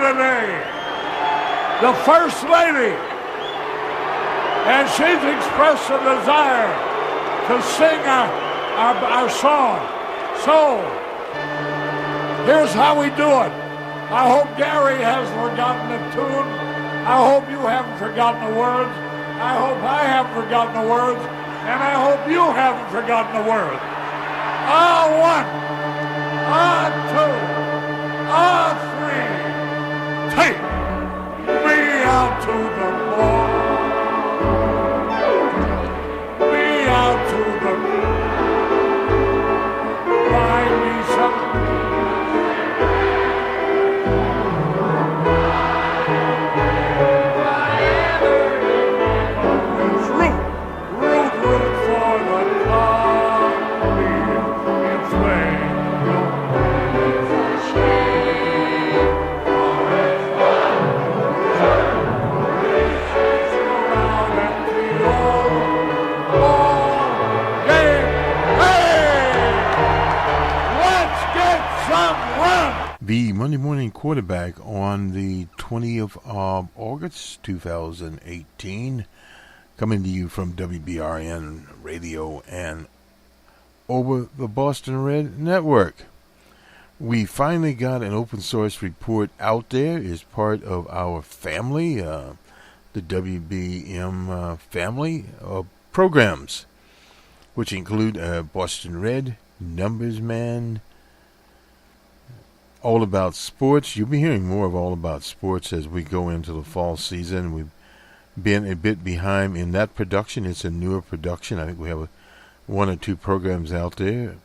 today, the First Lady, and she's expressed a desire to sing our song. So, here's how we do it. I hope Gary hasn't forgotten the tune. I hope you haven't forgotten the words. I hope I haven't forgotten the words. And I hope you haven't forgotten the words. One, two, three. Take me out to the ball. Me out to the moon. Buy me some. The Monday morning quarterback on the 20th of August, 2018, coming to you from WBRN Radio and over the Boston Red Network. We finally got an open source report out there as part of our family, the WBM family of programs, which include Boston Red, Numbers Man, All About Sports. You'll be hearing more of All About Sports as we go into the fall season. We've been a bit behind in that production. It's a newer production. I think we have one or two programs out there.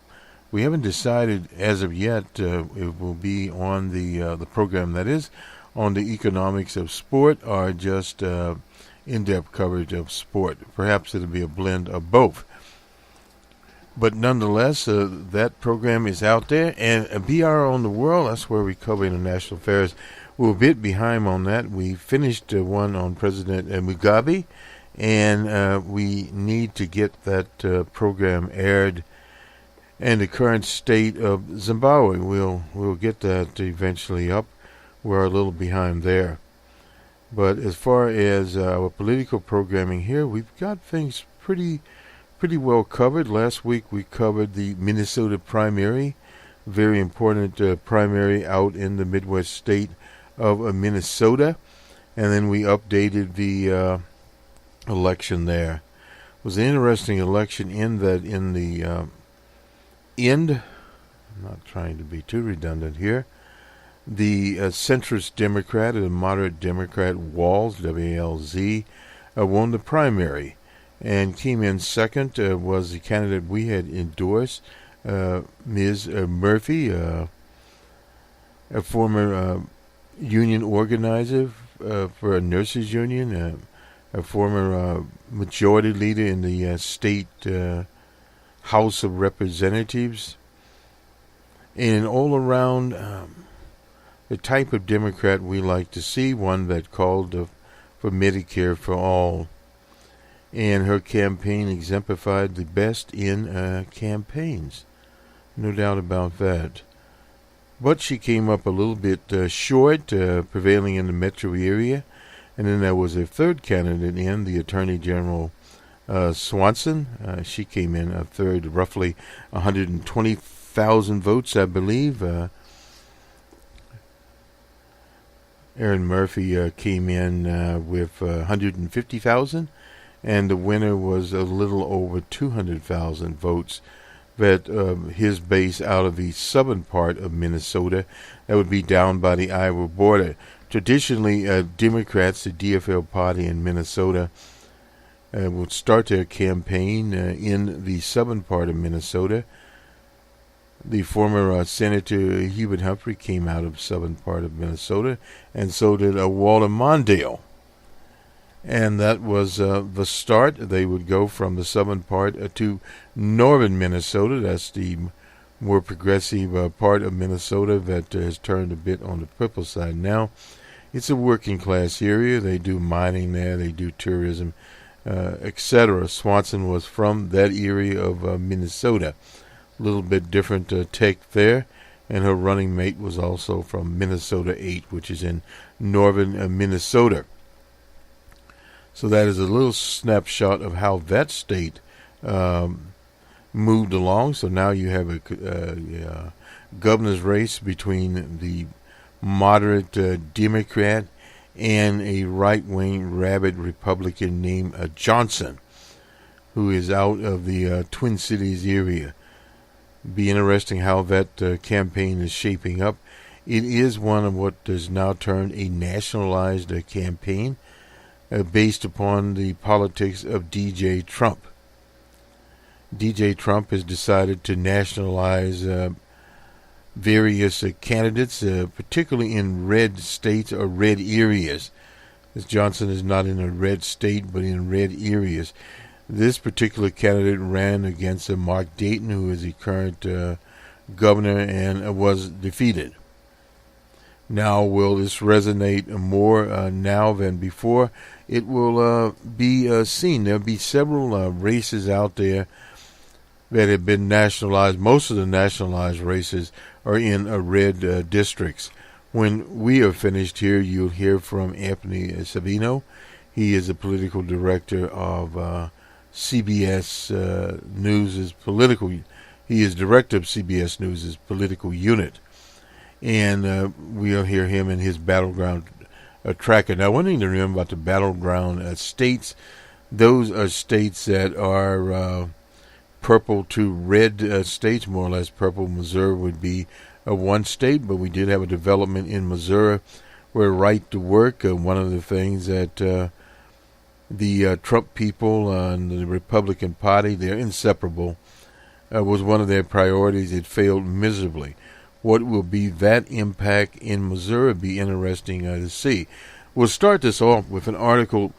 We haven't decided as of yet it will be on the program that is on the economics of sport or just in-depth coverage of sport. Perhaps it'll be a blend of both. But nonetheless, that program is out there. And BR on the World, that's where we cover international affairs. We're a bit behind on that. We finished one on President Mugabe, and we need to get that program aired. And the current state of Zimbabwe, we'll get that eventually up. We're a little behind there. But as far as our political programming here, we've got things pretty well covered. Last week we covered the Minnesota primary, very important primary out in the Midwest state of Minnesota, and then we updated the election there. It was an interesting election in that in the end, I'm not trying to be too redundant here, the centrist Democrat and moderate Democrat Walz, W-A-L-Z, won the primary. And came in second was the candidate we had endorsed, Ms. Murphy, a former union organizer for a nurses union, a former majority leader in the state House of Representatives, and all around the type of Democrat we like to see, one that called for Medicare for all. And her campaign exemplified the best in campaigns. No doubt about that. But she came up a little bit short, prevailing in the metro area. And then there was a third candidate in, the Attorney General Swanson. She came in a third, roughly 120,000 votes, I believe. Erin Murphy came in with 150,000. And the winner was a little over 200,000 votes. That his base out of the southern part of Minnesota, that would be down by the Iowa border. Traditionally, Democrats, the DFL party in Minnesota, would start their campaign in the southern part of Minnesota. The former Senator Hubert Humphrey came out of the southern part of Minnesota, and so did Walter Mondale. And that was the start. They would go from the southern part to northern Minnesota. That's the more progressive part of Minnesota that has turned a bit on the purple side now. It's a working class area. They do mining there. They do tourism, etc. Swanson was from that area of Minnesota. A little bit different take there. and her running mate was also from Minnesota 8, which is in northern Minnesota. So that is a little snapshot of how that state moved along. So now you have a governor's race between the moderate Democrat and a right-wing rabid Republican named Johnson, who is out of the Twin Cities area. Be interesting how that campaign is shaping up. It is one of what is now termed a nationalized campaign based upon the politics of DJ Trump. DJ Trump has decided to nationalize various candidates, particularly in red states or red areas. As Johnson is not in a red state, but in red areas. This particular candidate ran against Mark Dayton, who is the current governor, and was defeated. Now, will this resonate more now than before? It will be seen. There will be several races out there that have been nationalized. Most of the nationalized races are in red districts. When we are finished here, you'll hear from Anthony Savino. He is the political director of CBS News' political. He is director of CBS News' political unit, and we'll hear him in his battleground tracker. Now, one thing to remember about the battleground states: those are states that are purple to red states, more or less. Purple Missouri would be one state, but we did have a development in Missouri where right to work, one of the things that the Trump people and the Republican Party, they're inseparable, was one of their priorities. It failed miserably. What will be that impact in Missouri be interesting to see. We'll start this off with an article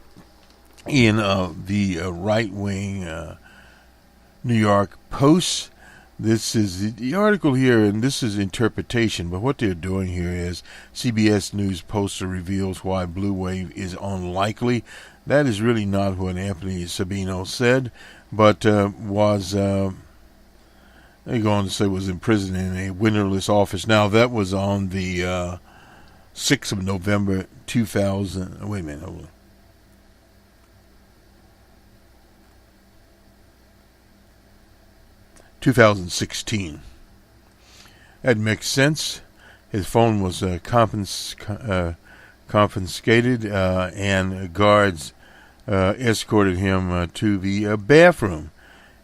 in the right-wing New York Post. This is the article here, and this is interpretation, but what they're doing here is CBS News poster reveals why blue wave is unlikely. That is really not what Anthony Sabino said, but was, they go on to say, was imprisoned in a windowless office. Now, that was on the 6th of November, 2000. Wait a minute, hold on. (2016). That makes sense. His phone was confiscated, and guards escorted him to the bathroom.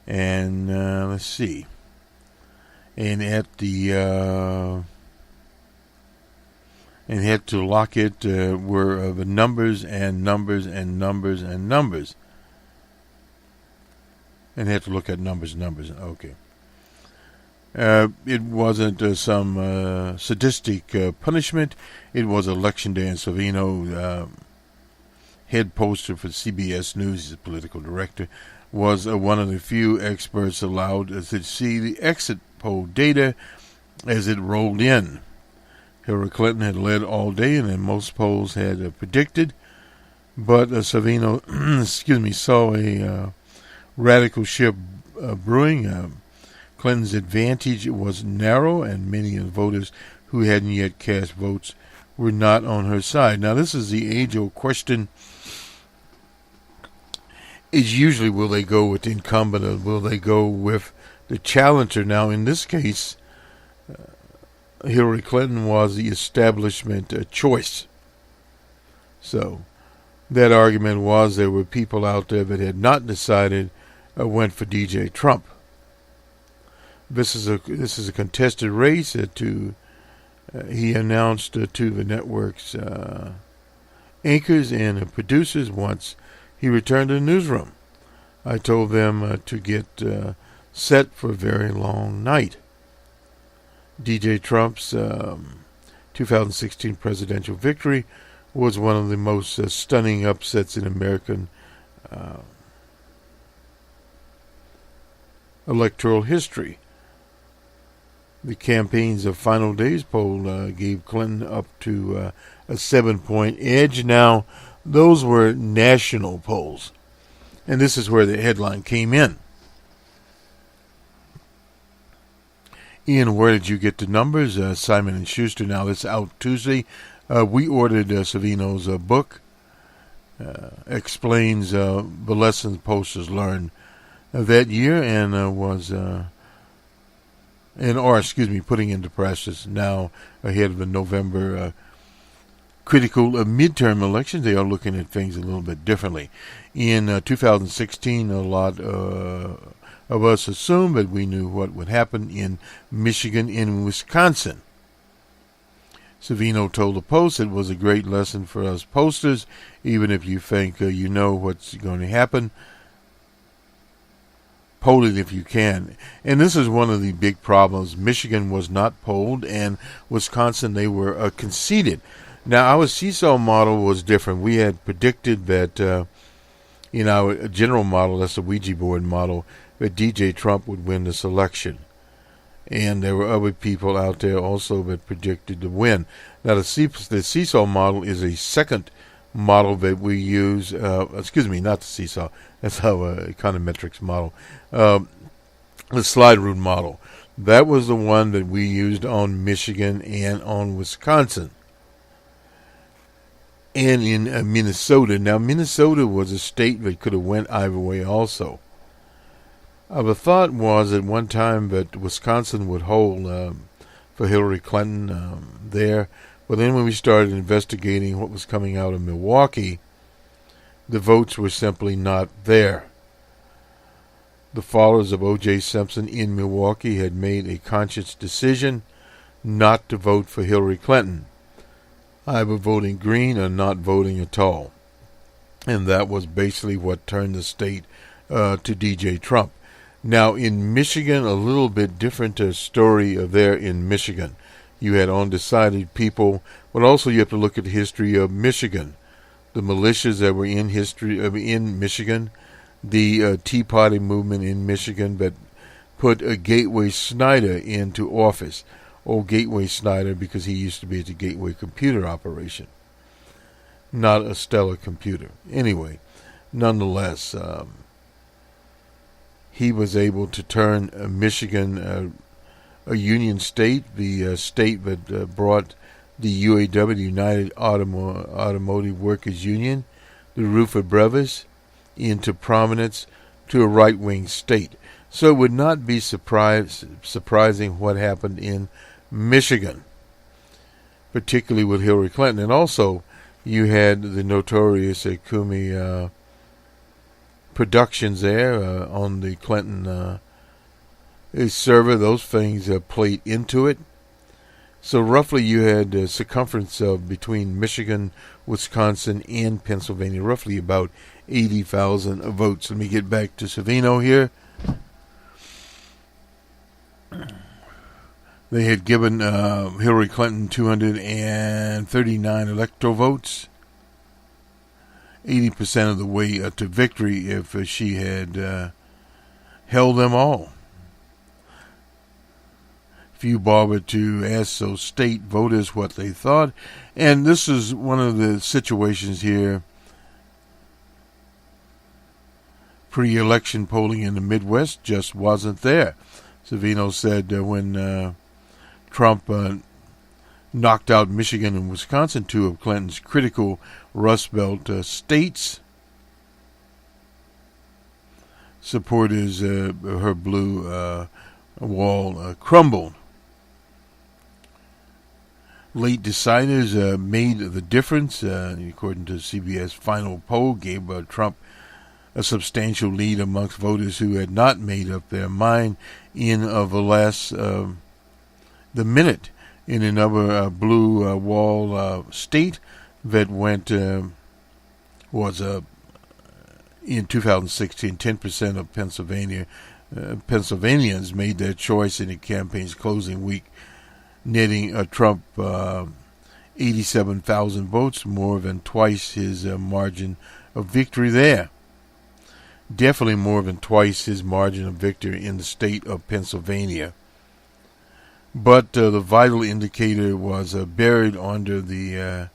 And let's see. And at the and had to lock it were the numbers and numbers and numbers and numbers. And had to look at numbers. Okay. It wasn't some sadistic punishment. It was Election Day, and Savino, head poster for CBS News, he's a political director, was one of the few experts allowed to see the exit poll data as it rolled in. Hillary Clinton had led all day, and then most polls had predicted, but Savino, saw a radical shift brewing. Clinton's advantage was narrow, and many of the voters who hadn't yet cast votes were not on her side. Now, this is the age-old question. Is usually, will they go with the incumbent or will they go with the challenger? Now, in this case, Hillary Clinton was the establishment choice. So, that argument was there were people out there that had not decided went for DJ Trump. This is a contested race. He announced to the network's anchors and producers once he returned to the newsroom. I told them to get set for a very long night. DJ Trump's 2016 presidential victory was one of the most stunning upsets in American electoral history. The campaign's final days poll gave Clinton up to a 7-point edge. Now, those were national polls, and this is where the headline came in. Ian, where did you get the numbers? Simon & Schuster. Now, it's out Tuesday. We ordered Savino's book. Explains the lessons posters learned that year and putting into practice now ahead of the November critical midterm elections. They are looking at things a little bit differently. In 2016, a lot of us assumed that we knew what would happen in Michigan and Wisconsin. Savino told the Post it was a great lesson for us posters, even if you think you know what's going to happen. Poll it if you can. And this is one of the big problems. Michigan was not polled, and Wisconsin, they were conceded. Now, our seesaw model was different. We had predicted that in our general model, that's the Ouija board model, that DJ Trump would win this election. And there were other people out there also that predicted to win. Now, the seesaw model is a second model that we use. Not the seesaw. That's our econometrics model. The slide rule model. That was the one that we used on Michigan and on Wisconsin. And in Minnesota. Now, Minnesota was a state that could have went either way also. The thought was at one time that Wisconsin would hold for Hillary Clinton there. But then when we started investigating what was coming out of Milwaukee, the votes were simply not there. The followers of O.J. Simpson in Milwaukee had made a conscious decision not to vote for Hillary Clinton, either voting green or not voting at all. And that was basically what turned the state to DJ Trump. Now, in Michigan, a little bit different story there in Michigan. You had undecided people, but also you have to look at the history of Michigan. The militias that were in Michigan, the Tea Party movement in Michigan that put Gateway Snyder into office. Old Gateway Snyder, because he used to be at the Gateway Computer Operation, not a Stellar Computer. Anyway, nonetheless, he was able to turn Michigan a union state, the state that brought the UAW, United Automotive Workers Union, the Rutherford Brothers, into prominence to a right-wing state. So it would not be surprising what happened in Michigan, particularly with Hillary Clinton. And also, you had the notorious Kumi productions there on the Clinton server. Those things played into it. So roughly you had a circumference of between Michigan, Wisconsin, and Pennsylvania, roughly about 80,000 votes. Let me get back to Savino here. They had given Hillary Clinton 239 electoral votes, 80% of the way to victory if she had held them all. Few bothered to ask those state voters what they thought. And this is one of the situations here. Pre-election polling in the Midwest just wasn't there. Savino said when Trump knocked out Michigan and Wisconsin, two of Clinton's critical Rust Belt states, supporters, her blue wall crumbled. Late deciders made the difference. According to CBS final poll, gave Trump a substantial lead amongst voters who had not made up their mind in the last the minute. In another blue wall state that went was in 2016, 10% of Pennsylvanians made their choice in the campaign's closing week, netting Trump 87,000 votes, more than twice his margin of victory there. Definitely more than twice his margin of victory in the state of Pennsylvania. But the vital indicator was buried under the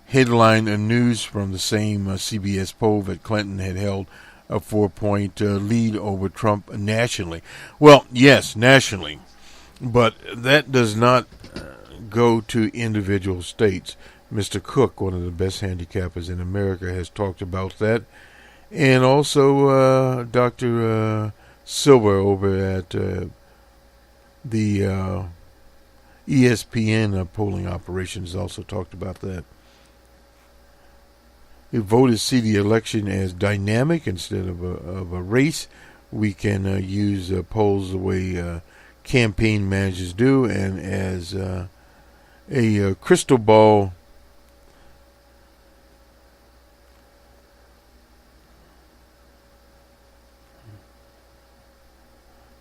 headline news from the same CBS poll that Clinton had held a 4-point lead over Trump nationally. Well, yes, nationally. But that does not go to individual states. Mr. Cook, one of the best handicappers in America, has talked about that. And also Dr. Silver over at the ESPN polling operations also talked about that. If voters see the election as dynamic instead of a race, we can use polls the way campaign managers do, and as a crystal ball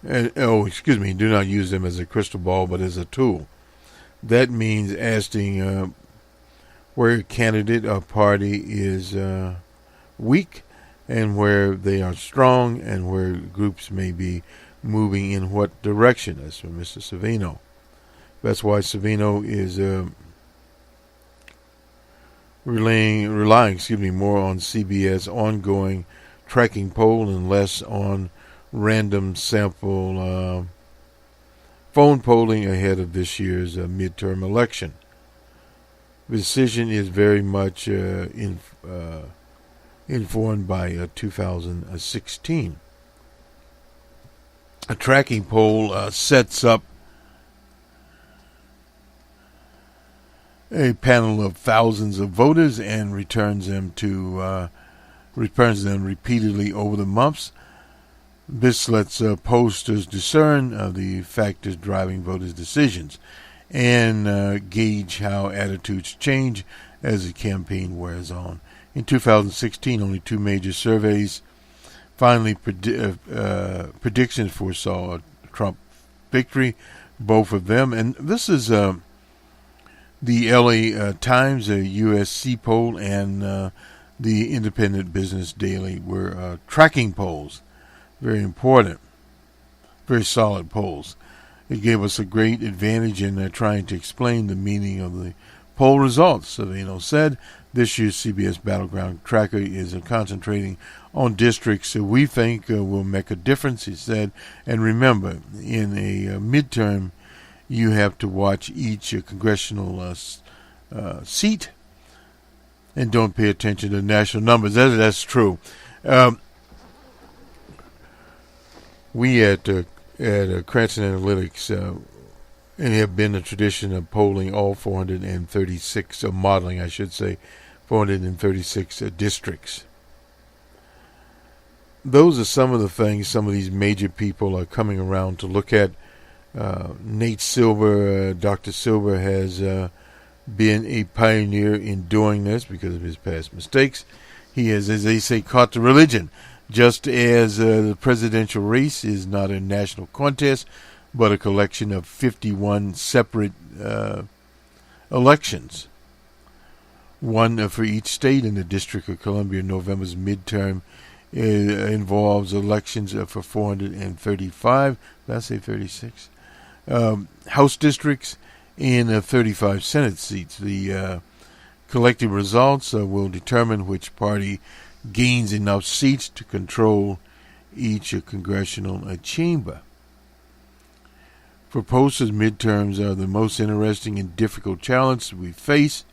do not use them as a crystal ball, but as a tool. That means asking where a candidate or party is weak and where they are strong and where groups may be moving in what direction. That's from Mr. Savino. That's why Savino is relying more on CBS ongoing tracking poll and less on random sample phone polling ahead of this year's midterm election. The decision is very much informed by 2016. A tracking poll sets up a panel of thousands of voters and returns them repeatedly over the months. This lets pollsters discern the factors driving voters' decisions and gauge how attitudes change as the campaign wears on. In 2016, only two major surveys finally predictions foresaw a Trump victory, both of them. And this is the LA Times, a USC poll, and the Independent Business Daily were tracking polls. Very important, very solid polls. It gave us a great advantage in trying to explain the meaning of the poll results. Savino said this year's CBS Battleground Tracker is concentrating on districts that we think will make a difference, he said. And remember, in a midterm, you have to watch each congressional seat and don't pay attention to national numbers. That's true. We at Cranston Analytics and have been a tradition of polling all 436, modeling, I should say, 436 districts. Those are some of the things some of these major people are coming around to look at. Nate Silver, Dr. Silver, has been a pioneer in doing this because of his past mistakes. He has, as they say, caught the religion. Just as the presidential race is not a national contest, but a collection of 51 separate elections, one for each state. In the District of Columbia, November's midterm involves elections for 435, did I say 36, House districts and 35 Senate seats. The collective results will determine which party gains enough seats to control each congressional chamber. For pollsters, midterms are the most interesting and difficult challenge we face.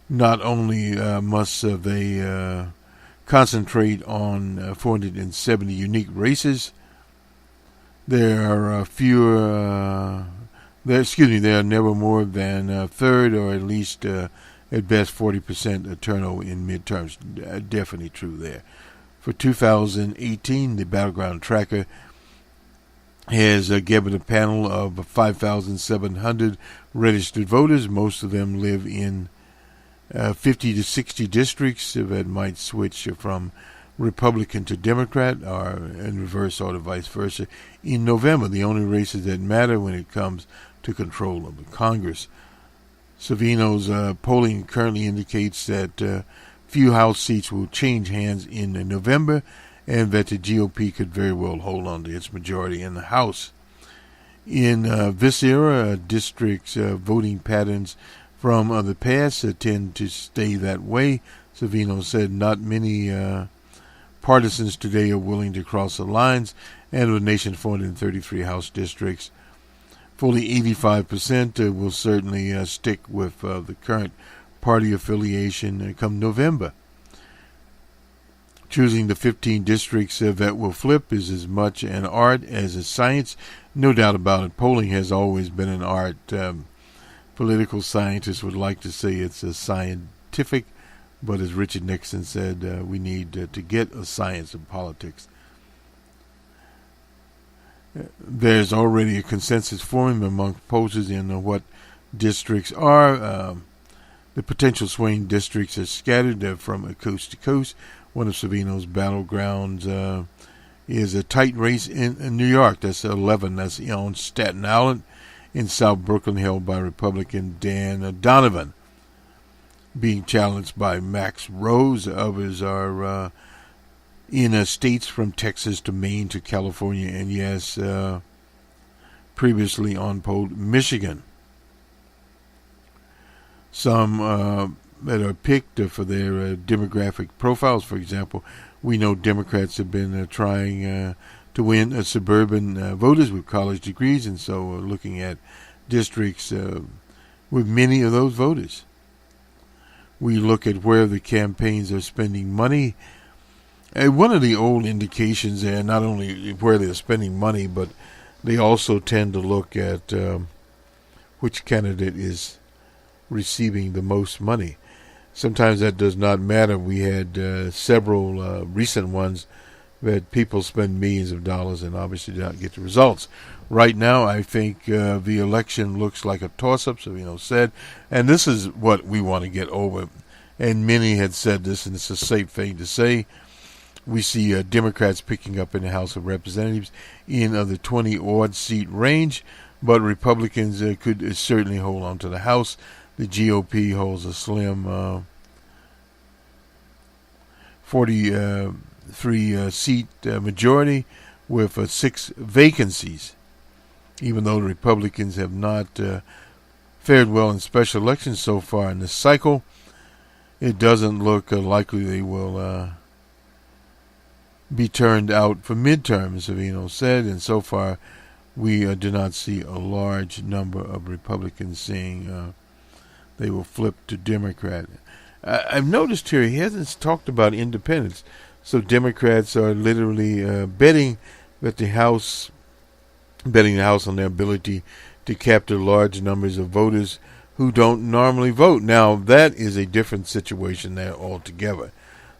Not only must they concentrate on 470 unique races, there are there are never more than a third or at least at best 40% turnover in midterms. Definitely true there. For 2018, the Battleground Tracker has given a panel of 5,700 registered voters. Most of them live in 50 to 60 districts that might switch from Republican to Democrat or in reverse or vice versa. In November, the only races that matter when it comes to control of the Congress. Savino's polling currently indicates that few House seats will change hands in November and that the GOP could very well hold on to its majority in the House. In this era, districts' voting patterns from the past tend to stay that way. Savino said not many partisans today are willing to cross the lines, and of the nation's 433 House districts, fully 85% will certainly stick with the current party affiliation come November. Choosing the 15 districts that will flip is as much an art as a science. No doubt about it. Polling has always been an art. Political scientists would like to say it's a scientific, but as Richard Nixon said, we need to get a science of politics. There's already a consensus forming among pollsters in what districts are. The potential swing districts are scattered from coast to coast. One of Savino's battlegrounds is a tight race in New York. That's 11. That's on Staten Island. In South Brooklyn, held by Republican Dan Donovan, being challenged by Max Rose. Others are in states from Texas to Maine to California, and yes, previously unpolled Michigan. Some that are picked for their demographic profiles. For example, we know Democrats have been trying to win suburban voters with college degrees, and so looking at districts with many of those voters. We look at where the campaigns are spending money. One of the old indications there, not only where they're spending money, but they also tend to look at which candidate is receiving the most money. Sometimes that does not matter. We had several recent ones that people spend millions of dollars and obviously do not get the results. Right now, I think the election looks like a toss-up, Savino said, and this is what we want to get over. And many had said this, and it's a safe thing to say. We see Democrats picking up in the House of Representatives in the 20-odd seat range, but Republicans could certainly hold on to the House. The GOP holds a slim 43-seat majority with 6 vacancies. Even though the Republicans have not fared well in special elections so far in this cycle, it doesn't look likely they will be turned out for midterms, Savino said, and so far we do not see a large number of Republicans saying they will flip to Democrat. I've noticed here he hasn't talked about independents, so Democrats are literally betting the House on their ability to capture large numbers of voters who don't normally vote. Now, that is a different situation there altogether.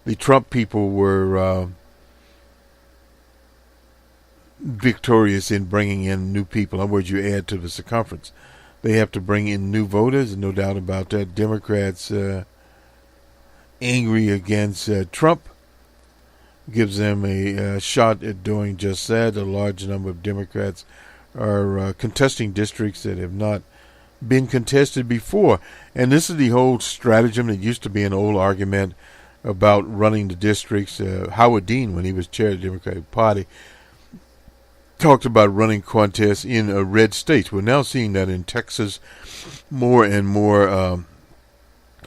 The Trump people were victorious in bringing in new people. In other words, you add to the circumference. They have to bring in new voters, no doubt about that. Democrats angry against Trump gives them a shot at doing just that. A large number of Democrats are contesting districts that have not been contested before. And this is the whole stratagem that used to be an old argument about running the districts. Howard Dean, when he was chair of the Democratic Party, talked about running contests in red states. We're now seeing that in Texas, more and more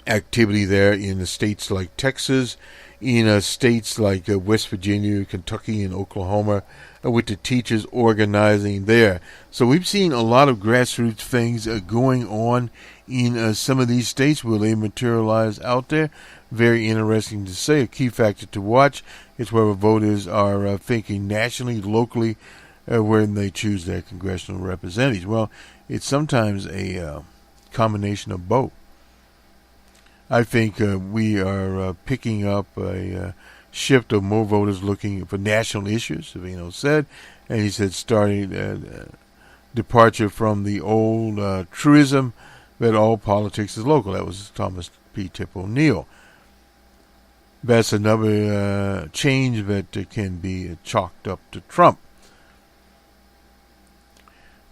activity there in the states like Texas, in states like West Virginia, Kentucky, and Oklahoma, with the teachers organizing there. So we've seen a lot of grassroots things going on in some of these states. Will they materialize out there? Very interesting to say. A key factor to watch is whether voters are thinking nationally, locally, when they choose their congressional representatives. Well, it's sometimes a combination of both. I think we are picking up a shift of more voters looking for national issues, Savino said, and he said starting departure from the old truism that all politics is local. That was Thomas P. Tip O'Neill. That's another change that can be chalked up to Trump.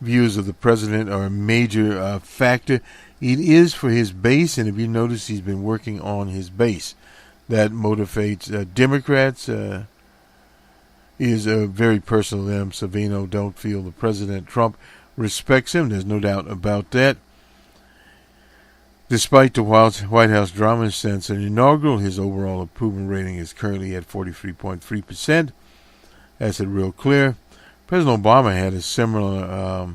Views of the president are a major factor. It is for his base, and if you notice, he's been working on his base. That motivates Democrats. Is very personal to them. Savino don't feel the President Trump respects him. There's no doubt about that. Despite the White House drama since an inaugural, his overall approval rating is currently at 43.3%. That's it real clear. President Obama had a similar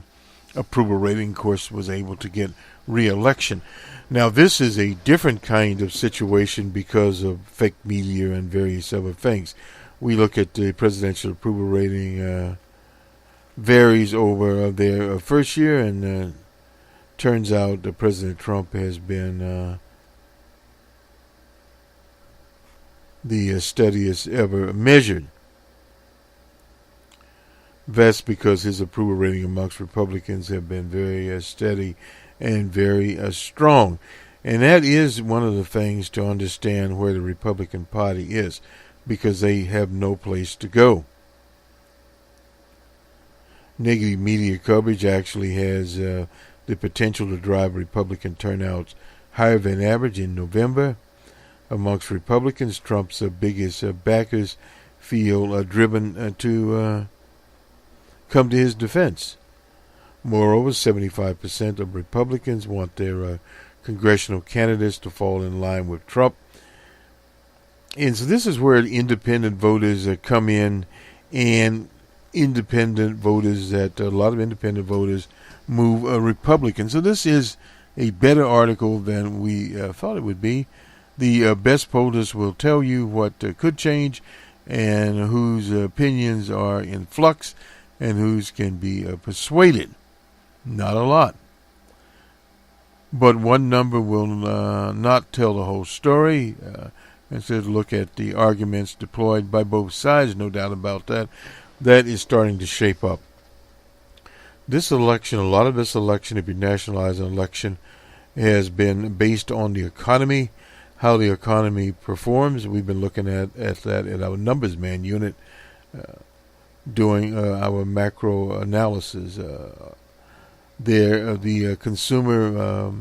approval rating, of course, was able to get re-election. Now, this is a different kind of situation because of fake media and various other things. We look at the presidential approval rating varies over their first year, and turns out that President Trump has been the steadiest ever measured. That's because his approval rating amongst Republicans have been very steady and very strong. And that is one of the things to understand where the Republican Party is, because they have no place to go. Negative media coverage actually has the potential to drive Republican turnouts higher than average in November. Amongst Republicans, Trump's biggest backers feel driven to come to his defense. Moreover, 75% of Republicans want their congressional candidates to fall in line with Trump. And so this is where independent voters come in, and independent voters, that a lot of independent voters move Republican. So this is a better article than we thought it would be. The best pollsters will tell you what could change and whose opinions are in flux and whose can be persuaded. Not a lot. But one number will not tell the whole story. Instead, look at the arguments deployed by both sides, no doubt about that. That is starting to shape up. This election, a lot of this election, if you nationalize an election, has been based on the economy, how the economy performs. We've been looking at that at our numbers man unit, doing our macro analysis. The consumer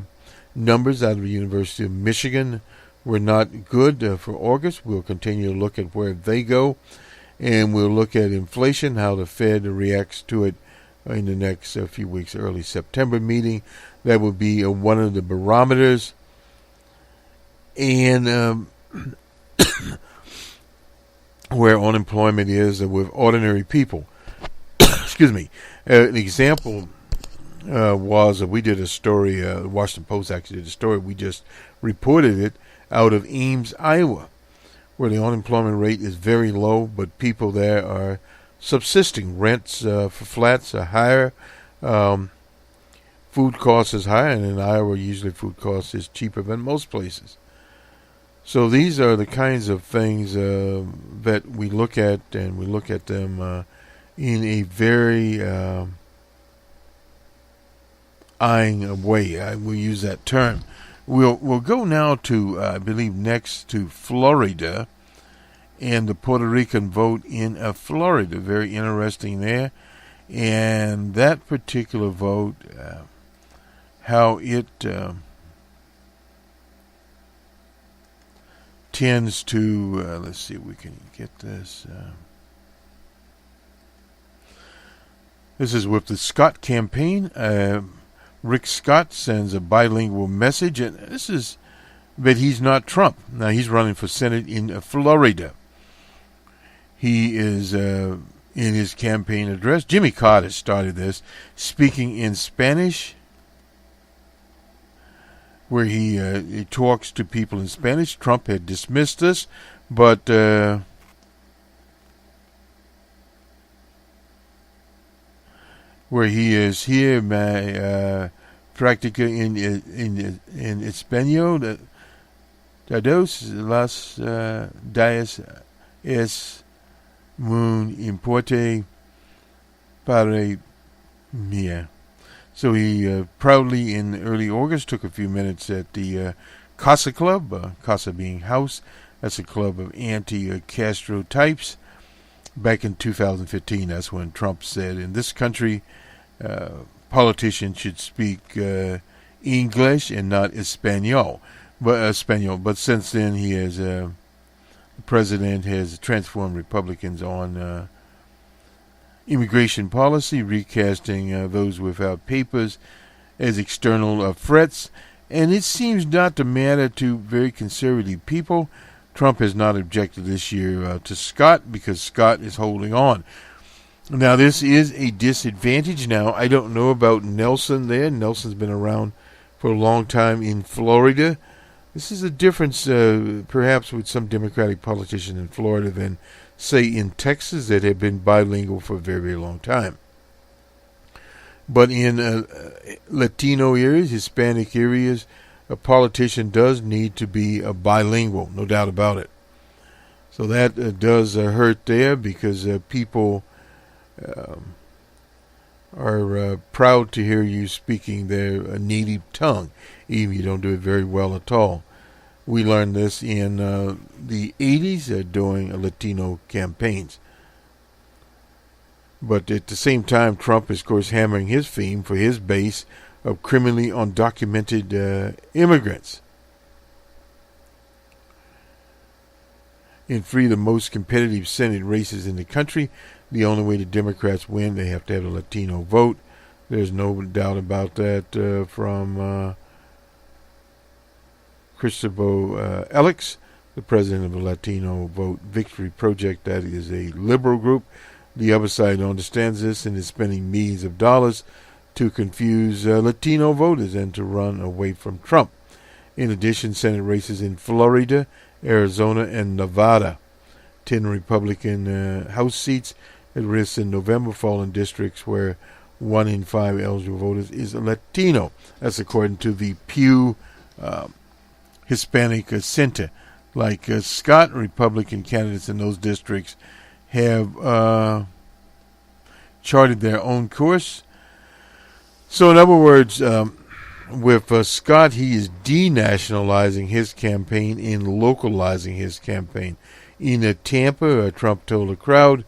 numbers out of the University of Michigan were not good for August. We'll continue to look at where they go, and we'll look at inflation, how the Fed reacts to it in the next few weeks, early September meeting. That will be one of the barometers. And where unemployment is with ordinary people. Excuse me. An example was we did a story, the Washington Post actually did a story, we just reported it, out of Ames, Iowa, where the unemployment rate is very low, but people there are subsisting. Rents for flats are higher. Food costs is higher, and in Iowa usually food costs is cheaper than most places. So these are the kinds of things that we look at, and we look at them in a very eyeing way. I will use that term. We'll go now to, I believe, next to Florida, and the Puerto Rican vote in Florida. Very interesting there. And that particular vote, how it tends to, let's see if we can get this. This is with the Scott campaign. Rick Scott sends a bilingual message, and this is that he's not Trump. Now, he's running for Senate in Florida. He is, in his campaign address, Jimmy Carter started this, speaking in Spanish, where he talks to people in Spanish. Trump had dismissed this, but where he is here, my práctica en español, todos los días es muy importante para mí. So he proudly, in early August, took a few minutes at the Casa Club, Casa being house. That's a club of anti-Castro types. Back in 2015, that's when Trump said, in this country, politicians should speak English and not Espanol. But since then, he has, the president has transformed Republicans on immigration policy, recasting those without papers as external threats, and it seems not to matter to very conservative people. Trump has not objected this year to Scott because Scott is holding on. Now, this is a disadvantage. Now, I don't know about Nelson there. Nelson's been around for a long time in Florida. This is a difference, perhaps, with some Democratic politicians in Florida than, say, in Texas that have been bilingual for a very, very long time. But in Latino areas, Hispanic areas, a politician does need to be bilingual, no doubt about it. So that does hurt there because people are proud to hear you speaking their native tongue, even if you don't do it very well at all. We learned this in the 80s during Latino campaigns. But at the same time, Trump is, of course, hammering his theme for his base of criminally undocumented immigrants. In three of the most competitive Senate races in the country, the only way the Democrats win, they have to have a Latino vote. There's no doubt about that from Christopher Alex, the president of the Latino Vote Victory Project. That is a liberal group. The other side understands this and is spending millions of dollars to confuse Latino voters and to run away from Trump. In addition, Senate races in Florida, Arizona, and Nevada. 10 Republican House seats at risk in November fall in districts where 1 in 5 eligible voters is a Latino. That's according to the Pew Hispanic Center. Like Scott, Republican candidates in those districts have charted their own course. So in other words, with Scott, he is denationalizing his campaign and localizing his campaign. In Tampa, Trump told the crowd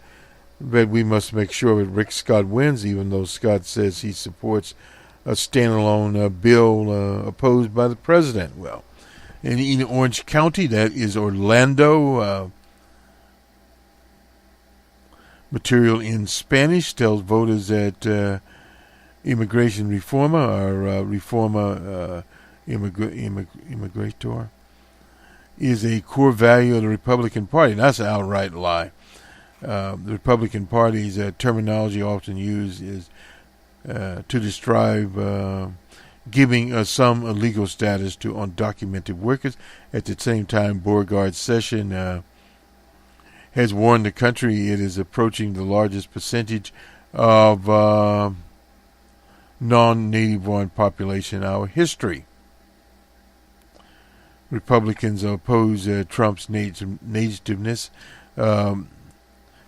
that we must make sure that Rick Scott wins, even though Scott says he supports a standalone bill opposed by the president. Well, in Orange County, that is Orlando, material in Spanish tells voters that immigration reformer or immigrator is a core value of the Republican Party. And that's an outright lie. The Republican Party's terminology often used is to describe giving some legal status to undocumented workers. At the same time, Beauregard's session has warned the country it is approaching the largest percentage of non-native born population in our history. Republicans oppose Trump's nativeness.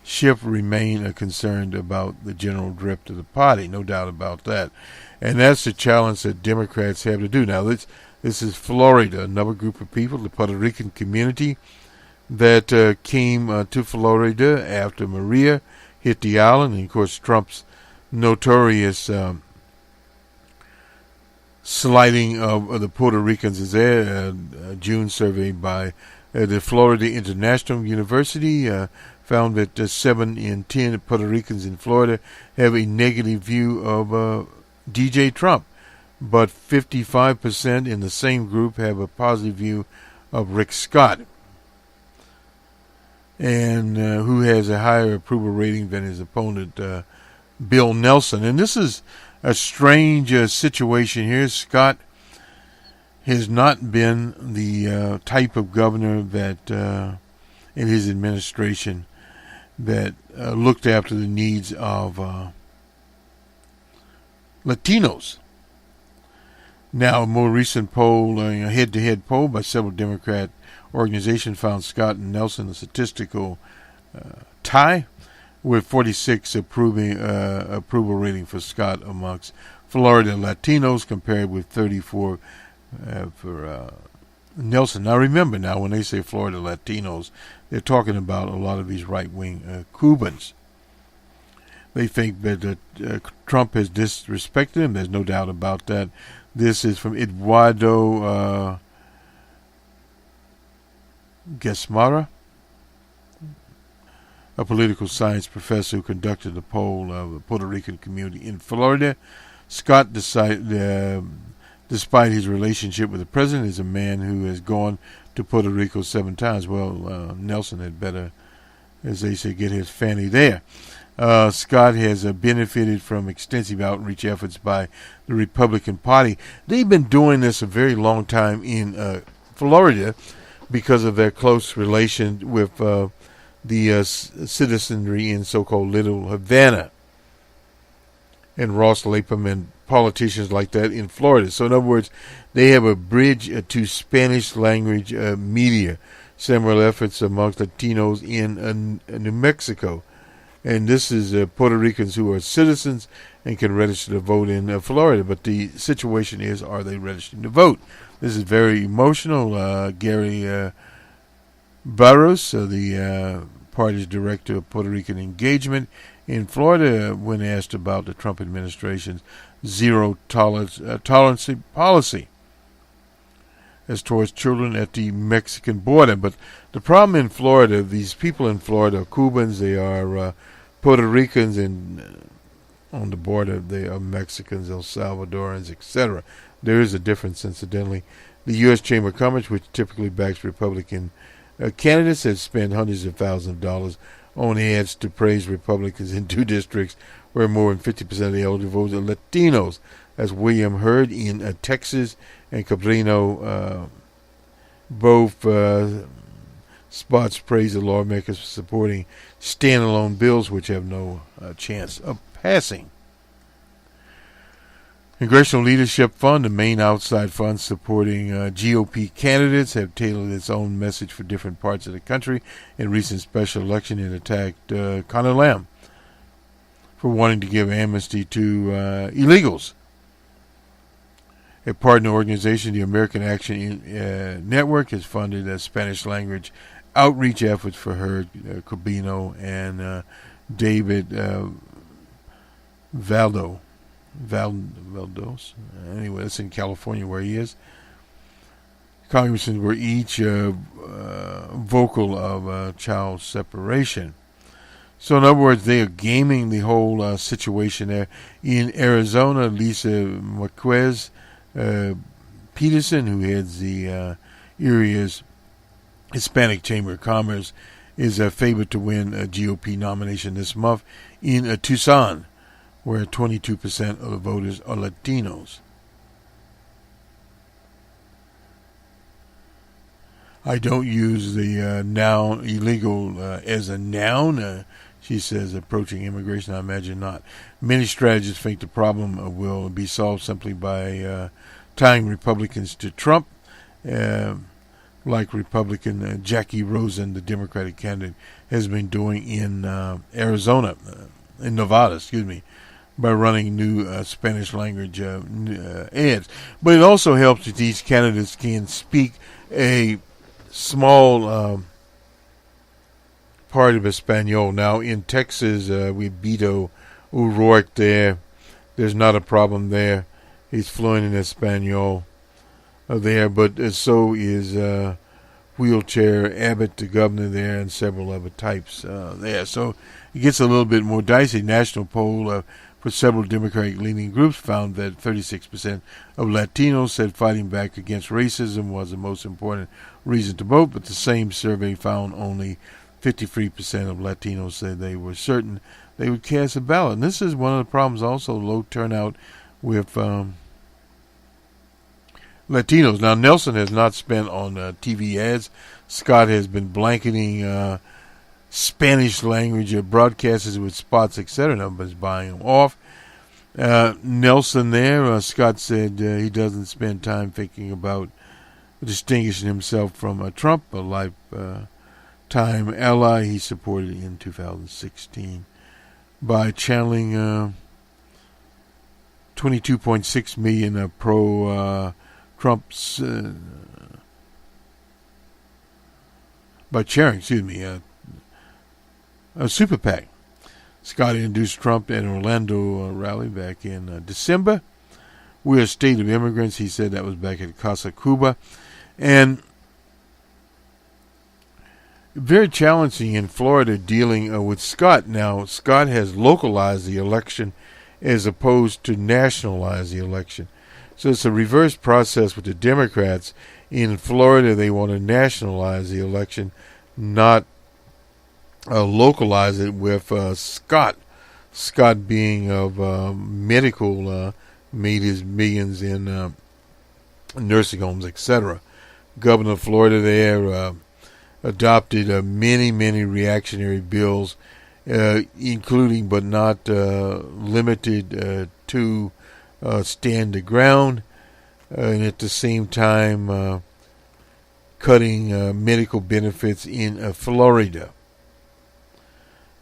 Schiff remain concerned about the general drift of the party, no doubt about that. And that's the challenge that Democrats have to do. Now, this is Florida, another group of people, the Puerto Rican community that came to Florida after Maria hit the island. And, of course, Trump's notorious slighting of the Puerto Ricans is there. A June survey by the Florida International University found that 7 in 10 Puerto Ricans in Florida have a negative view of DJ Trump, but 55% in the same group have a positive view of Rick Scott, and who has a higher approval rating than his opponent, Bill Nelson. And this is a strange situation here. Scott has not been the type of governor that in his administration that looked after the needs of Latinos. Now, a more recent poll, a head-to-head poll by several Democrat organizations found Scott and Nelson a statistical tie, with 46 approval rating for Scott amongst Florida Latinos, compared with 34 for Nelson. Now, remember, when they say Florida Latinos, they're talking about a lot of these right-wing Cubans. They think that Trump has disrespected them. There's no doubt about that. This is from Eduardo Gesmara, a political science professor who conducted a poll of the Puerto Rican community in Florida. Scott despite his relationship with the president, is a man who has gone to Puerto Rico 7 times. Well, Nelson had better, as they say, get his fanny there. Scott has benefited from extensive outreach efforts by the Republican Party. They've been doing this a very long time in Florida because of their close relation with the citizenry in so-called Little Havana and Ross Lapham and politicians like that in Florida. So in other words, they have a bridge to Spanish language media, similar efforts amongst Latinos in New Mexico. And this is Puerto Ricans who are citizens and can register to vote in Florida. But the situation is, are they registering to vote? This is very emotional. Gary Barros, the party's director of Puerto Rican engagement in Florida, when asked about the Trump administration's zero tolerance policy as towards children at the Mexican border. But the problem in Florida, these people in Florida are Cubans, they are Puerto Ricans, and on the border they are Mexicans, El Salvadorans, etc. There is a difference, incidentally. The U.S. Chamber of Commerce, which typically backs Republican candidates, has spent hundreds of thousands of dollars on ads to praise Republicans in 2 districts where more than 50% of the eligible votes are Latinos. As William Hurd in Texas and Cabrino, both spots praise the lawmakers for supporting standalone bills which have no chance of passing. Congressional Leadership Fund, the main outside fund supporting GOP candidates, have tailored its own message for different parts of the country. In a recent special election, it attacked Conor Lamb for wanting to give amnesty to illegals. A partner organization, the American Action Network, has funded Spanish language outreach efforts for her, Corbino, and David Valdos. Anyway, that's in California where he is. Congressmen were each vocal of child separation. So in other words, they are gaming the whole situation there. In Arizona, Lisa Marquez Peterson, who heads the area's Hispanic Chamber of Commerce, is a favorite to win a GOP nomination this month in Tucson, where 22% of the voters are Latinos. I don't use the noun illegal as a noun, she says, approaching immigration. I imagine not. Many strategists think the problem will be solved simply by tying Republicans to Trump, like Republican Jackie Rosen, the Democratic candidate, has been doing in Nevada, by running new Spanish language ads. But it also helps that these candidates can speak a small part of Espanol. Now, in Texas, with Beto O'Rourke there, there's not a problem there. He's fluent in Espanol there, but so is Wheelchair Abbott, the governor there, and several other types there. So it gets a little bit more dicey. National poll for several Democratic-leaning groups found that 36% of Latinos said fighting back against racism was the most important reason to vote, but the same survey found only 53% of Latinos said they were certain they would cast a ballot. And this is one of the problems also, low turnout with Latinos. Now, Nelson has not spent on TV ads. Scott has been blanketing Spanish language broadcasters with spots, etc. Nobody's buying them off. Nelson there, Scott said he doesn't spend time thinking about distinguishing himself from Trump, a lifetime ally he supported in 2016 by channeling 22.6 million pro-Trump's by chairing, a super PAC. Scott introduced Trump at an Orlando rally back in December. We're a state of immigrants, he said. That was back at Casa Cuba. And very challenging in Florida dealing with Scott. Now, Scott has localized the election as opposed to nationalize the election. So it's a reverse process with the Democrats. In Florida, they want to nationalize the election, not localize it with Scott. Scott being of medical, made his millions in nursing homes, etc. Governor of Florida there adopted many reactionary bills, including but not limited to stand the ground, and at the same time cutting medical benefits in Florida.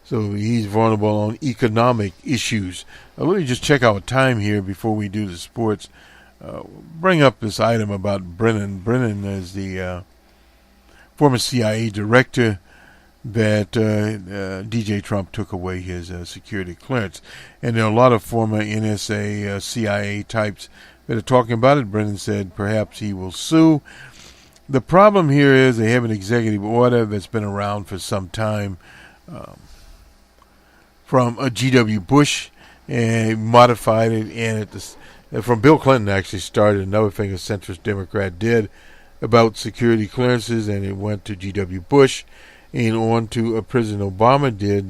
So he's vulnerable on economic issues. Let me just check our time here before we do the sports. Bring up this item about Brennan. Brennan is the former CIA director that DJ Trump took away his security clearance. And there are a lot of former NSA, CIA types that are talking about it. Brennan said perhaps he will sue. The problem here is they have an executive order that's been around for some time from G.W. Bush, and modified it, and from Bill Clinton actually started another thing a centrist Democrat did about security clearances, and it went to G.W. Bush and on to President Obama did.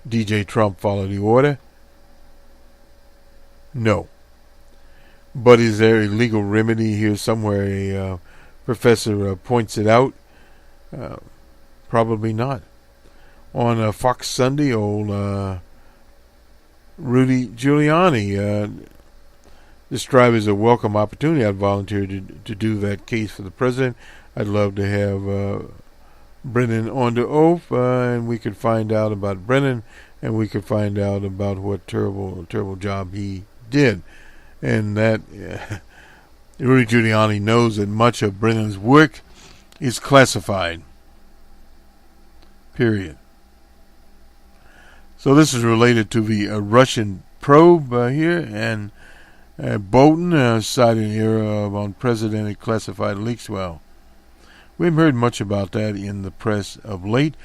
DJ Trump follow the order? No. But is there a legal remedy here somewhere? A professor points it out. Probably not. On Fox Sunday, old Rudy Giuliani described as a welcome opportunity. I'd volunteer to do that case for the president. I'd love to have Brennan on the oath, and we could find out about Brennan, and we could find out about what terrible job he did. And that Rudy Giuliani knows that much of Brennan's work is classified. Period. So this is related to the Russian probe here, and Bolton cited an era of unprecedented classified leaks. Well, we haven't heard much about that in the press of late,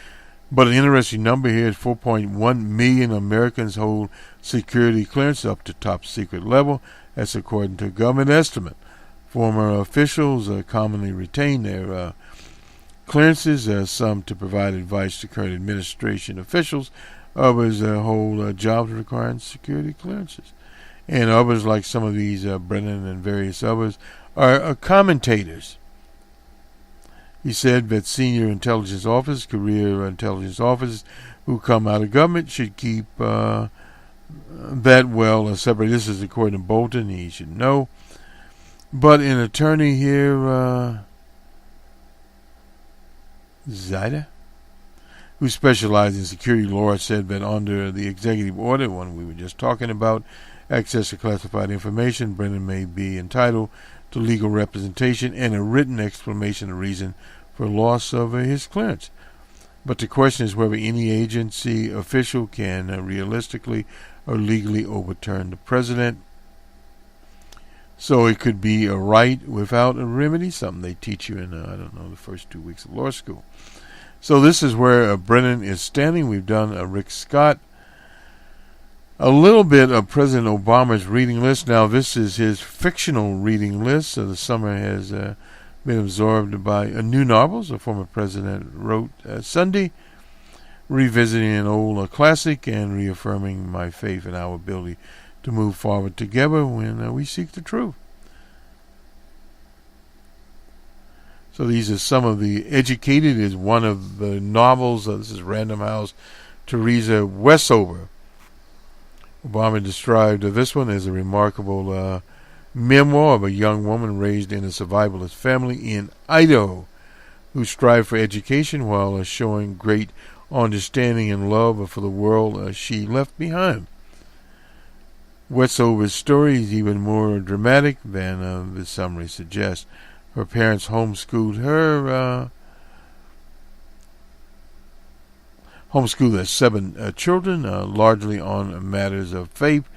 but an interesting number here is 4.1 million Americans hold security clearance up to top secret level. That's according to a government estimate. Former officials commonly retain their clearances, some to provide advice to current administration officials. Others hold jobs requiring security clearances. And others, like some of these, Brennan and various others, are commentators. He said that senior intelligence officers, career intelligence officers who come out of government should keep that well separate. This is according to Bolton. He should know. But an attorney here, Zaida, who specialized in security law, said that under the executive order, one we were just talking about, access to classified information, Brennan may be entitled to legal representation and a written explanation of reason for loss of his clearance. But the question is whether any agency official can realistically or legally overturn the president. So it could be a right without a remedy, something they teach you in, the first 2 weeks of law school. So this is where Brennan is standing. We've done Rick Scott. A little bit of President Obama's reading list. Now, this is his fictional reading list. So the summer has been absorbed by new novels the former president wrote Sunday, revisiting an old classic and reaffirming my faith in our ability to move forward together when we seek the truth. So these are some of the Educated is one of the novels. This is Random House, Teresa Westover. Obama described this one as a remarkable memoir of a young woman raised in a survivalist family in Idaho who strived for education while showing great understanding and love for the world she left behind. Westover's story is even more dramatic than the summary suggests. Her parents homeschooled her, homeschooled her 7 children, largely on matters of faith,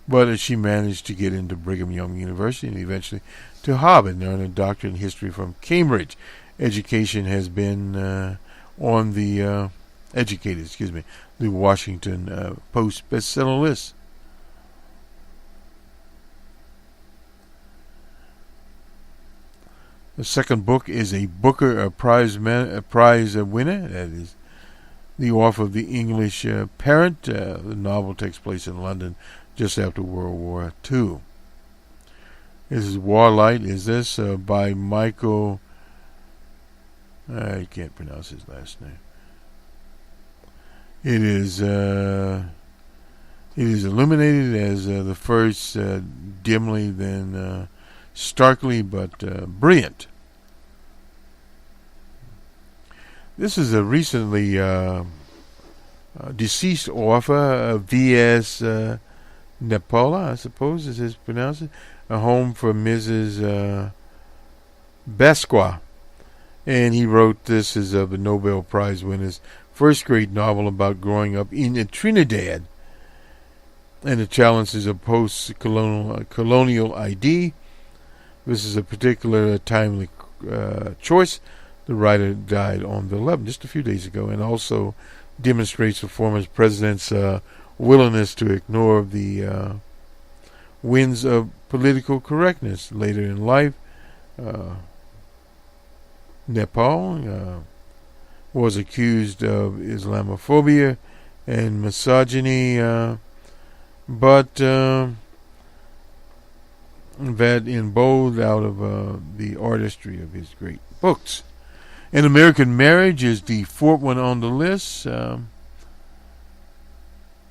but she managed to get into Brigham Young University and eventually to Harvard and earn a doctorate in history from Cambridge. Education has been on the the Washington Post bestseller list. The second book is a Booker Prize winner. That is the author of The English Parent. The novel takes place in London just after World War II. This is Warlight. Is this by Michael? I can't pronounce his last name. It is illuminated as the first, dimly, then starkly, but brilliant. This is a recently deceased author, V.S. Nepola, I suppose is his pronounced. A Home for Mrs. Basqua. And he wrote this as the Nobel Prize winner's first great novel about growing up in Trinidad and the challenges of post-colonial ID. This is a particular timely choice. The writer died on the 11th, just a few days ago, and also demonstrates the former president's willingness to ignore the winds of political correctness. Later in life, Nepal was accused of Islamophobia and misogyny, but that emboldened out of the artistry of his great books. An American Marriage is the fourth one on the list,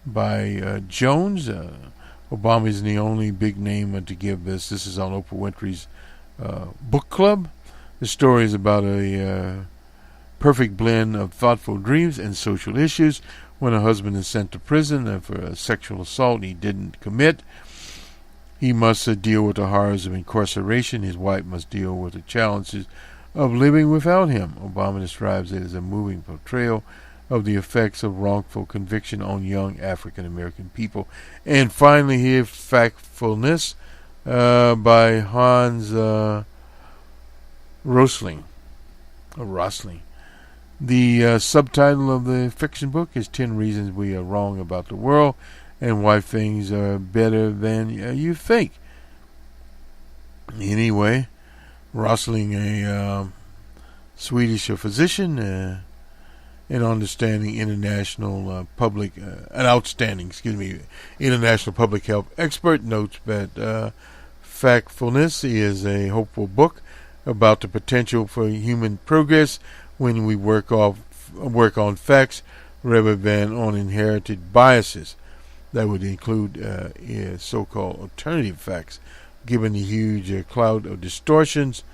by Jones. Obama isn't the only big name to give this. This is on Oprah Winfrey's book club. The story is about a perfect blend of thoughtful dreams and social issues. When a husband is sent to prison for a sexual assault he didn't commit, he must deal with the horrors of incarceration. His wife must deal with the challenges of living without him. Obama describes it as a moving portrayal of the effects of wrongful conviction on young African American people. And finally here, Factfulness by Hans Rosling. The subtitle of the fiction book is 10 Reasons We Are Wrong About the World and Why Things Are Better Than You Think. Anyway, Rosling, a Swedish physician, an outstanding international public health expert, notes that Factfulness is a hopeful book about the potential for human progress when we work on facts rather than on inherited biases. That would include so-called alternative facts, given the huge cloud of distortions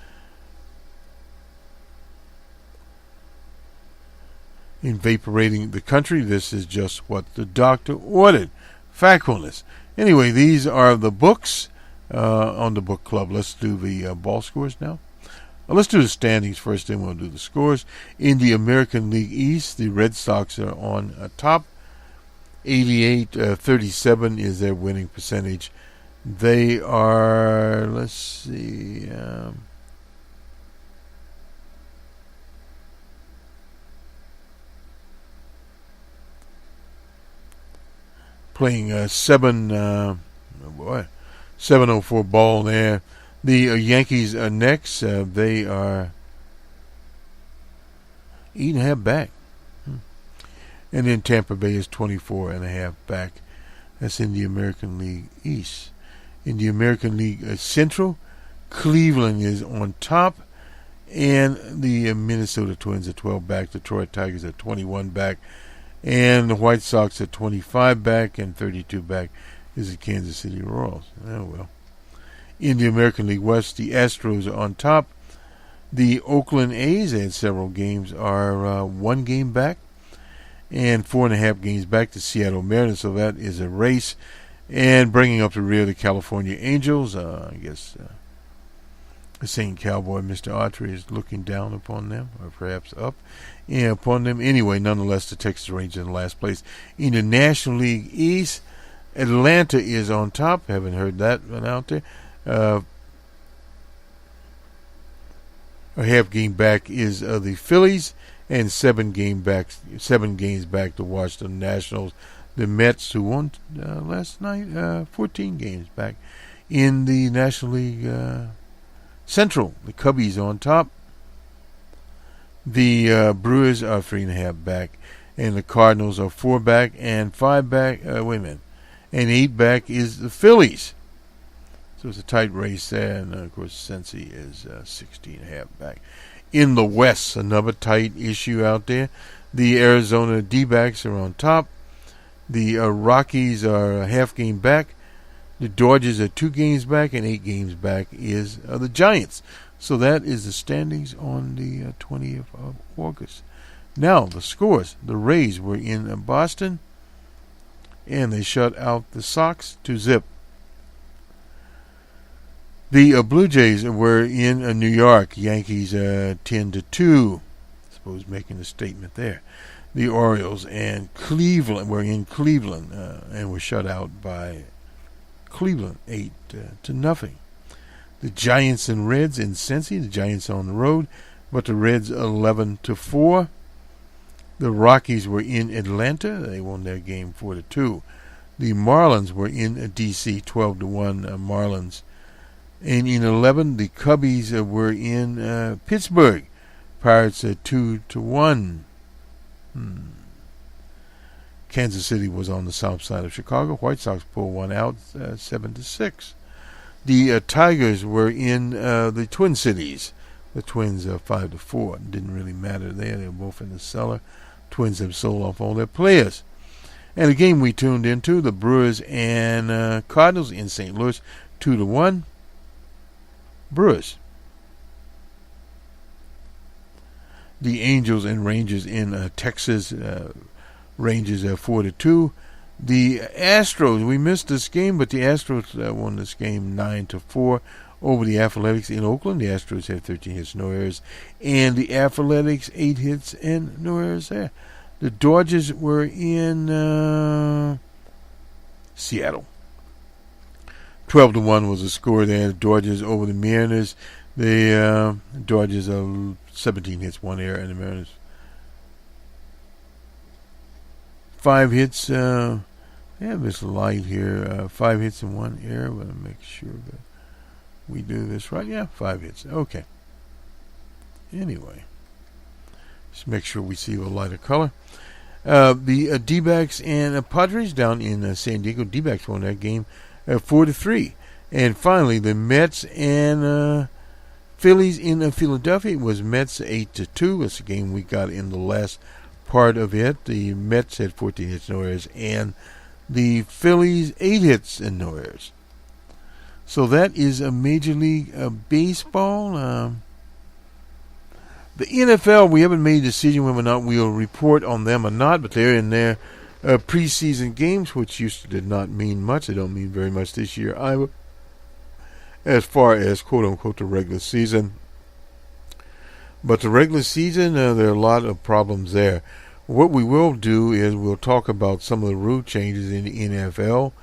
evaporating the country. This is just what the doctor ordered. Factfulness. Anyway, these are the books on the book club. Let's do the ball scores now. Let's do the standings first, then we'll do the scores. In the American League East, the Red Sox are on top. 88-37 is their winning percentage. They are, let's see, playing 7:04 ball there. The Yankees are next. They are 8.5 back. And then Tampa Bay is 24.5 back. That's in the American League East. In the American League Central, Cleveland is on top. And the Minnesota Twins are 12 back. Detroit Tigers are 21 back. And the White Sox are 25 back. And 32 back is the Kansas City Royals. Oh, well. In the American League West, the Astros are on top. The Oakland A's had several games are 1 game back and 4.5 games back to Seattle Mariners. So that is a race. And bringing up the rear, the California Angels. I guess the St. Cowboy, Mr. Autry, is looking down upon them, or perhaps up upon them. Anyway, nonetheless, the Texas Rangers in last place. In the National League East, Atlanta is on top. Haven't heard that one out there. A half game back is the Phillies, and 7 games back the Washington Nationals. The Mets, who won last night, 14 games back in the National League Central, the Cubbies on top. The Brewers are 3.5 back, and the Cardinals are 4 back and 5 back. And 8 back is the Phillies. So it's a tight race there, and of course Cincy is 16.5 back. In the West, another tight issue out there. The Arizona D-backs are on top. The Rockies are a half game back. The Dodgers are 2 games back, and 8 games back is the Giants. So that is the standings on the 20th of August. Now, the scores. The Rays were in Boston, and they shut out the Sox 2-0. The Blue Jays were in New York. Yankees 10-2. I suppose making a statement there. The Orioles and Cleveland were in Cleveland and were shut out by Cleveland 8-0. The Giants and Reds in Cincy. The Giants on the road, but the Reds 11-4. The Rockies were in Atlanta. They won their game 4-2. The Marlins were in D.C. 12-1 Marlins. And in 11, the Cubbies were in Pittsburgh. Pirates 2-1. Kansas City was on the south side of Chicago. White Sox pulled one out 7-6. The Tigers were in the Twin Cities. The Twins 5-4. Didn't really matter there. They were both in the cellar. Twins have sold off all their players. And the game we tuned into, the Brewers and Cardinals in St. Louis, 2-1. Brewers. The Angels and Rangers in Texas. Rangers 4-2. The Astros, we missed this game, but the Astros won this game 9-4 over the Athletics in Oakland. The Astros had 13 hits, no errors, and the Athletics 8 hits and no errors there. The Dodgers were in Seattle. 12-1 was the score there. The Dodgers over the Mariners. The Dodgers 17 hits, 1 error, and the Mariners 5 hits. This light here. 5 hits and 1 error. I'm going to make sure that we do this right. Yeah, 5 hits. Okay. Anyway, just make sure we see a lighter color. The D-backs and Padres down in San Diego. D-backs won that game 4-3. And finally, the Mets and Phillies in Philadelphia. It was Mets 8-2. It's a game we got in the last part of it. The Mets had 14 hits, no errors, and the Phillies 8 hits and no errors. So that is a Major League Baseball. The NFL, we haven't made a decision whether or not we'll report on them or not, but they're in their preseason games, which used to did not mean much. They don't mean very much this year either, as far as quote-unquote the regular season. But the regular season, there are a lot of problems there. What we will do is we'll talk about some of the rule changes in the NFL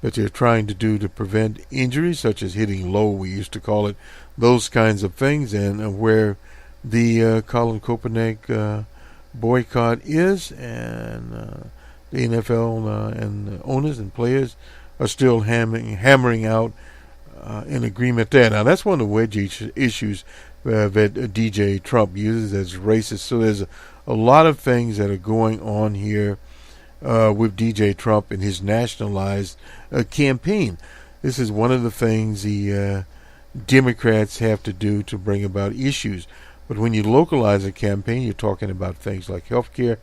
that they're trying to do to prevent injuries, such as hitting low, we used to call it, those kinds of things, and where the Colin Kaepernick boycott is, and the NFL and owners and players are still hammering out an agreement there. Now, that's one of the wedge issues that DJ Trump uses as racist. So there's a lot of things that are going on here with DJ Trump and his nationalized campaign. This is one of the things the Democrats have to do to bring about issues. But when you localize a campaign, you're talking about things like health care,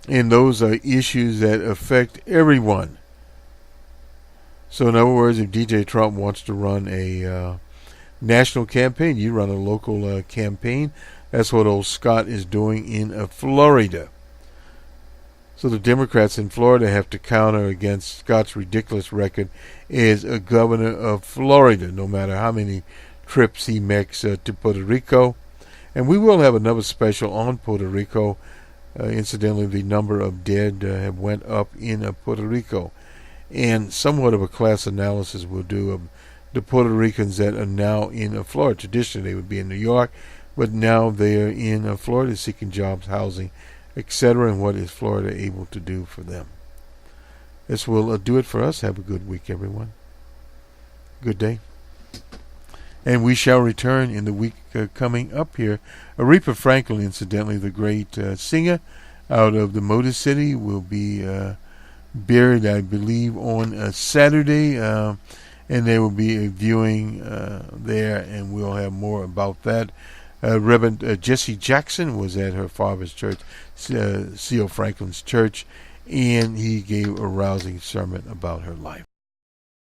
and those are issues that affect everyone. So in other words, if DJ Trump wants to run a national campaign, you run a local campaign. That's what old Scott is doing in Florida. So the Democrats in Florida have to counter against Scott's ridiculous record as a governor of Florida, no matter how many trips he makes to Puerto Rico. And we will have another special on Puerto Rico. Incidentally, the number of dead have went up in Puerto Rico. And somewhat of a class analysis we'll do of the Puerto Ricans that are now in Florida. Traditionally, they would be in New York, but now they are in Florida seeking jobs, housing, etc., and what is Florida able to do for them. This will do it for us. Have a good week, everyone. Good day. And we shall return in the week coming up here. Aretha Franklin, incidentally, the great singer out of the Motor City, will be buried, I believe, on Saturday. And there will be a viewing there, and we'll have more about that. Reverend Jesse Jackson was at her father's church, C.L. Franklin's church, and he gave a rousing sermon about her life.